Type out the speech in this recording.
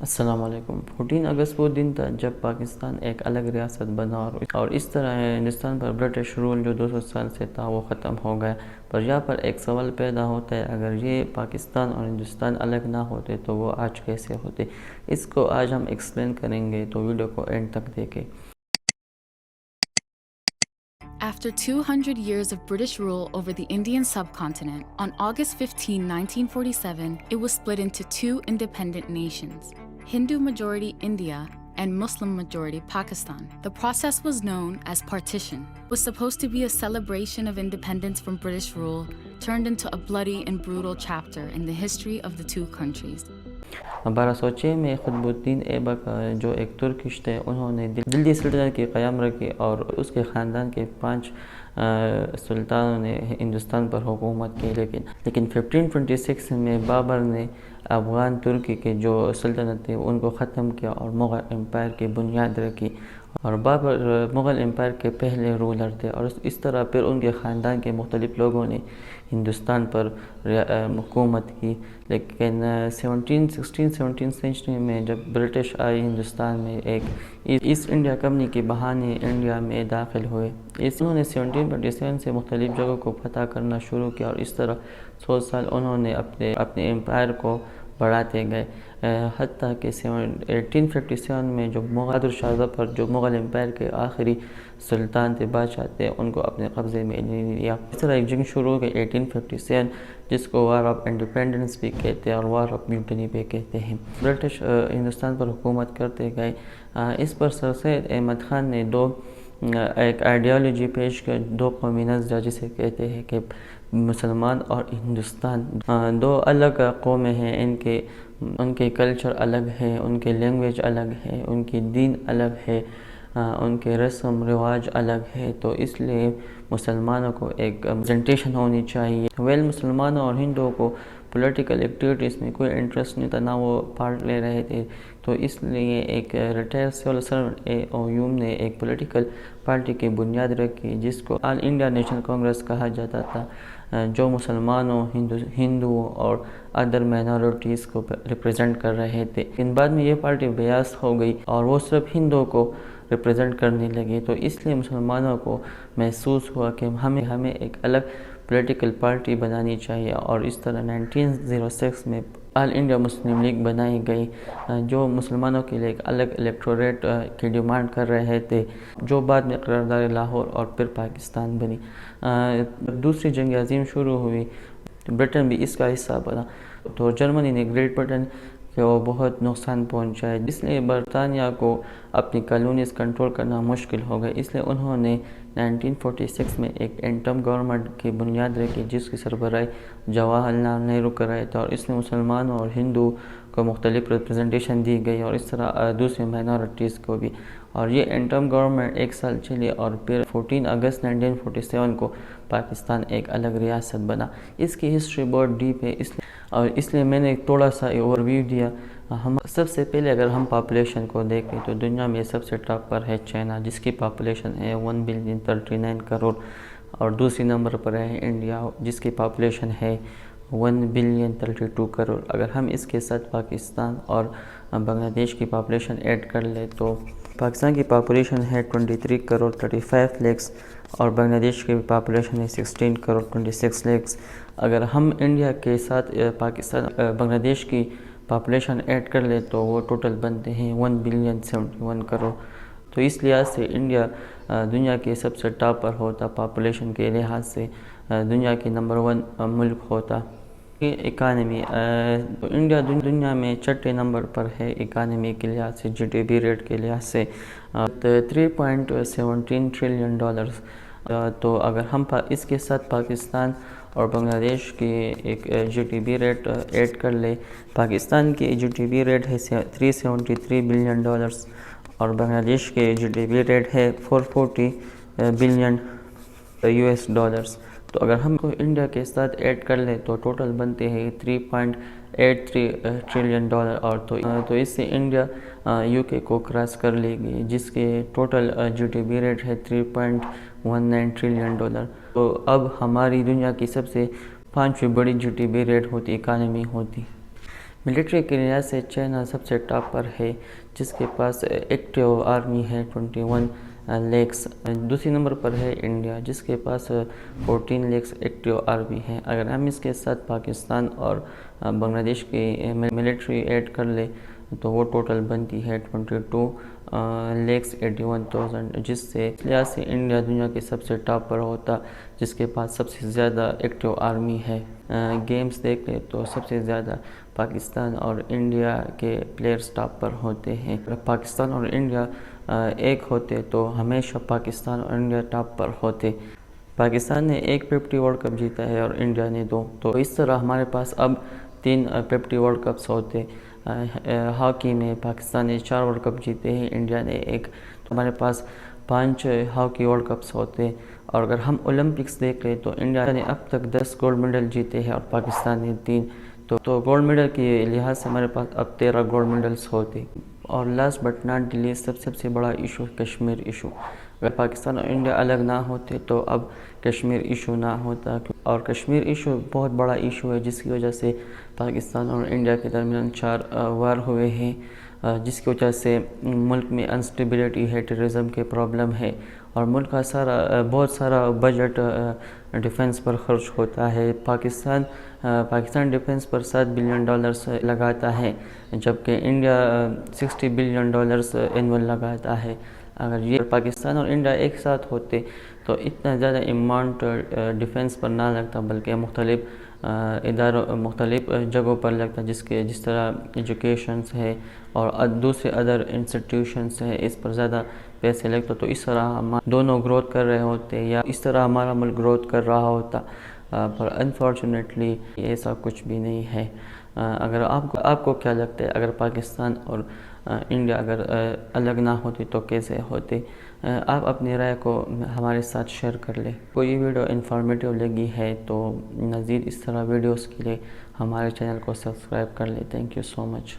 السلام علیکم۔ 14 اگست وہ دن تھا جب پاکستان ایک الگ ریاست بنا اور اس طرح ہندوستان پر برٹش رول جو 200 سال سے تھا وہ ختم ہو گیا۔ پر یہاں پر ایک سوال پیدا ہوتا ہے، اگر یہ پاکستان اور ہندوستان الگ نہ ہوتے تو وہ آج کیسے ہوتے؟ اس کو آج ہم ایکسپلین کریں گے، تو ویڈیو کو اینڈ تک دیکھیں۔ After 200 years of British rule over the Indian subcontinent, on August 15, 1947, it was split into two independent nations, Hindu-majority India and Muslim-majority Pakistan. The process was known as partition. It was supposed to be a celebration of independence from British rule, turned into a bloody and brutal chapter in the history of the two countries. 1206 میں قطب الدین ایبک جو ایک Turkish تھے، انہوں نے دلی سلطنت کی قیام رکھی اور اس کے خاندان کے 5 سلطانوں نے ہندوستان پر حکومت کی، لیکن 1526 میں بابر نے افغان ترکی کے جو سلطنت تھی ان کو ختم کیا اور مغل امپائر کی بنیاد رکھی، اور بابر مغل امپائر کے پہلے رولر تھے، اور اس طرح پھر ان کے خاندان کے مختلف لوگوں نے ہندوستان پر حکومت کی۔ لیکن 17 سنچری میں جب برٹش آئی ہندوستان میں، ایک ایسٹ انڈیا کمپنی کے بہانے انڈیا میں داخل ہوئے، انہوں نے 1747 سے مختلف جگہوں کو فتح کرنا شروع کیا، اور اس طرح 100 سال انہوں نے اپنے امپائر کو بڑھاتے گئے، حتیٰ کہ 1857 میں جو بہادر شاہ ظفر جو مغل امپائر کے آخری سلطان تھے، بادشاہ تھے، ان کو اپنے قبضے میں لے لیا۔ اس طرح ایک جنگ شروع ہو گئی 1857، جس کو وار آف انڈیپینڈنس بھی کہتے ہیں اور وار آف میوٹنی بھی کہتے ہیں۔ برٹش ہندوستان پر حکومت کرتے گئے۔ اس پر سر سید احمد خان نے ایک آئیڈیالوجی پیش کر، 2 قومی نظریہ جسے کہتے ہیں کہ مسلمان اور ہندوستان 2 الگ قومیں ہیں، ان کے کلچر الگ ہے، ان کے لینگویج الگ ہے، ان کی دین الگ ہے، ان کے رسم رواج الگ ہے، تو اس لیے مسلمانوں کو ایک پریزنٹیشن ہونی چاہیے۔ مسلمانوں اور ہندوؤں کو پولیٹیکل ایکٹیویٹیز میں کوئی انٹرسٹ نہیں تھا، نہ وہ پارٹ لے رہے تھے، تو اس لیے ایک ریٹائر سول سرونٹ AOU نے ایک پولیٹیکل پارٹی کی بنیاد رکھی، جس کو آل انڈیا نیشنل کانگریس کہا جاتا تھا، جو مسلمانوں، ہندوؤں اور ادر مائنورٹیز کو ریپریزنٹ کر رہے تھے۔ لیکن بعد میں یہ پارٹی بیاس ہو گئی اور وہ صرف ہندوؤں کو ریپریزنٹ کرنے لگے، تو اس لیے مسلمانوں کو محسوس ہوا کہ ہمیں ایک الگ پولیٹیکل پارٹی بنانی چاہیے، اور اس طرح 1906 میں آل انڈیا مسلم لیگ بنائی گئی، جو مسلمانوں کے لیے ایک الگ الیکٹوریٹ کی ڈیمانڈ کر رہے تھے، جو بعد میں قرارداد لاہور اور پھر پاکستان بنی۔ دوسری جنگ عظیم شروع ہوئی، برٹن بھی اس کا حصہ بنا، تو جرمنی نے گریٹ برٹن کو بہت نقصان پہنچایا، اس لیے برطانیہ کو اپنی کالونیز کنٹرول کرنا مشکل ہو گیا، اس لیے انہوں نے 1946 میں ایک انٹرم گورنمنٹ کی بنیاد رکھی، جس کی سربراہی جواہر لال نہرو کر رہے تھے، اور اس میں مسلمانوں اور ہندو کو مختلف ریپریزنٹیشن دی گئی، اور اس طرح دوسری مائنورٹیز کو بھی، اور یہ انٹرم گورنمنٹ 1 سال چلی، اور پھر 14 اگست 1947 کو پاکستان ایک الگ ریاست بنا۔ اس کی ہسٹری بہت ڈیپ ہے، اس لیے میں نے تھوڑا سا اوور ویو دیا۔ سب سے پہلے اگر ہم پاپولیشن کو دیکھیں تو دنیا میں سب سے ٹاپ پر ہے چائنا، جس کی پاپولیشن ہے 1,039 کروڑ، اور دوسری نمبر پر ہے انڈیا، جس کی پاپولیشن ہے 1,032 کروڑ۔ اگر ہم اس کے ساتھ پاکستان اور بنگلہ دیش کی پاپولیشن ایڈ کر لیں تو پاکستان کی پاپولیشن ہے 23 کروڑ 35 لاکھ، اور بنگلہ دیش کی پاپولیشن ہے 16 کروڑ 26 لاکھ۔ اگر ہم انڈیا کے ساتھ پاکستان بنگلہ دیش کی پاپولیشن ایڈ کر لیں تو وہ ٹوٹل بنتے ہیں 1,071 کروڑ، تو اس لحاظ سے انڈیا دنیا کے سب سے ٹاپ پر ہوتا، پاپولیشن کے لحاظ سے دنیا کے نمبر 1 ملک ہوتا۔ اکانومی، انڈیا دنیا میں 6 نمبر پر ہے اکانومی کے لحاظ سے، GDP ریٹ کے لحاظ سے 3.17 ٹریلین ڈالرز، تو اگر ہم اس کے ساتھ پاکستان اور بنگلہ دیش کی ایک GDP ریٹ ایڈ کر لے، پاکستان کی GDP ریٹ ہے 373 بلین ڈالرز، اور بنگلہ دیش کے GDP ریٹ ہے 440 بلین US ڈالرز، تو اگر ہم کو انڈیا کے ساتھ ایڈ کر لیں تو ٹوٹل بنتے ہیں 3.83 ٹریلین ڈالر، اور تو اس سے انڈیا UK کو کراس کر لے گی، جس کے ٹوٹل GDP ریٹ ہے 3.19 ٹریلین ڈالر۔ تو اب ہماری دنیا کی سب سے 5ویں بڑی GDP ریٹ ہوتی، اکانومی ہوتی۔ ملٹری کے لحاظ سے چائنا سب سے ٹاپ پر ہے، جس کے پاس ایکٹیو آرمی ہے 21 لیکس۔ دوسری نمبر پر ہے انڈیا، جس کے پاس 14 لیکس ایکٹیو آرمی ہے۔ اگر ہم اس کے ساتھ پاکستان اور بنگلہ دیش کی ملٹری ایڈ کر لیں تو وہ ٹوٹل بنتی ہے 22 لیکس 81,000، جس سے اس لحاظ سے انڈیا دنیا کے سب سے ٹاپ پر ہوتا، جس کے پاس سب سے زیادہ ایکٹیو آرمی ہے۔ گیمز دیکھ لیں تو سب سے زیادہ پاکستان اور انڈیا کے پلیئرز ٹاپ پر ہوتے ہیں۔ اگر پاکستان اور انڈیا ایک ہوتے تو ہمیشہ پاکستان اور انڈیا ٹاپ پر ہوتے۔ پاکستان نے 150 ورلڈ کپ جیتا ہے اور انڈیا نے 2، تو اس طرح ہمارے پاس اب 3 50 ورلڈ کپس ہوتے۔ ہاکی میں پاکستان نے 4 ورلڈ کپ جیتے ہیں، انڈیا نے 1، تو ہمارے پاس 5 ہاکی ورلڈ کپس ہوتے۔ اور اگر ہم اولمپکس دیکھ لیں تو انڈیا نے اب تک 10 گولڈ میڈل جیتے ہیں اور پاکستان نے 3، تو گولڈ میڈل کے لحاظ سے ہمارے پاس اب 13 گولڈ میڈلز ہوتے۔ اور لاسٹ بٹ ناٹ لیسٹ سب سے بڑا ایشو کشمیر ایشو۔ اگر پاکستان اور انڈیا الگ نہ ہوتے تو اب کشمیر ایشو نہ ہوتا، اور کشمیر ایشو بہت بڑا ایشو ہے، جس کی وجہ سے پاکستان اور انڈیا کے درمیان 4 وار ہوئے ہیں، جس کی وجہ سے ملک میں انسٹیبلٹی ہے، ٹیررزم کے پرابلم ہے، اور ملک کا بہت سارا بجٹ ڈیفنس پر خرچ ہوتا ہے۔ پاکستان ڈیفنس پر $7 بلین لگاتا ہے، جبکہ انڈیا $60 بلین اینول لگاتا ہے۔ اگر یہ پاکستان اور انڈیا ایک ساتھ ہوتے تو اتنا زیادہ اماؤنٹ ڈیفنس پر نہ لگتا، بلکہ مختلف جگہوں پر لگتا، جس طرح ایجوکیشنز ہے اور دوسرے ادر انسٹیٹیوشنز ہے، اس پر زیادہ پیسے لگتا، تو اس طرح ہم دونوں گروتھ کر رہے ہوتے، یا اس طرح ہمارا ملک گروتھ کر رہا ہوتا، پر انفارچونیٹلی ایسا کچھ بھی نہیں ہے۔ اگر آپ کو کیا لگتا ہے، اگر پاکستان اور انڈیا اگر الگ نہ ہوتی تو کیسے ہوتے؟ آپ اپنی رائے کو ہمارے ساتھ شیئر کر لیں۔ کوئی ویڈیو انفارمیٹیو لگی ہے تو مزید اس طرح ویڈیوز کے لیے ہمارے چینل کو سبسکرائب کر لیں۔ Thank you so much.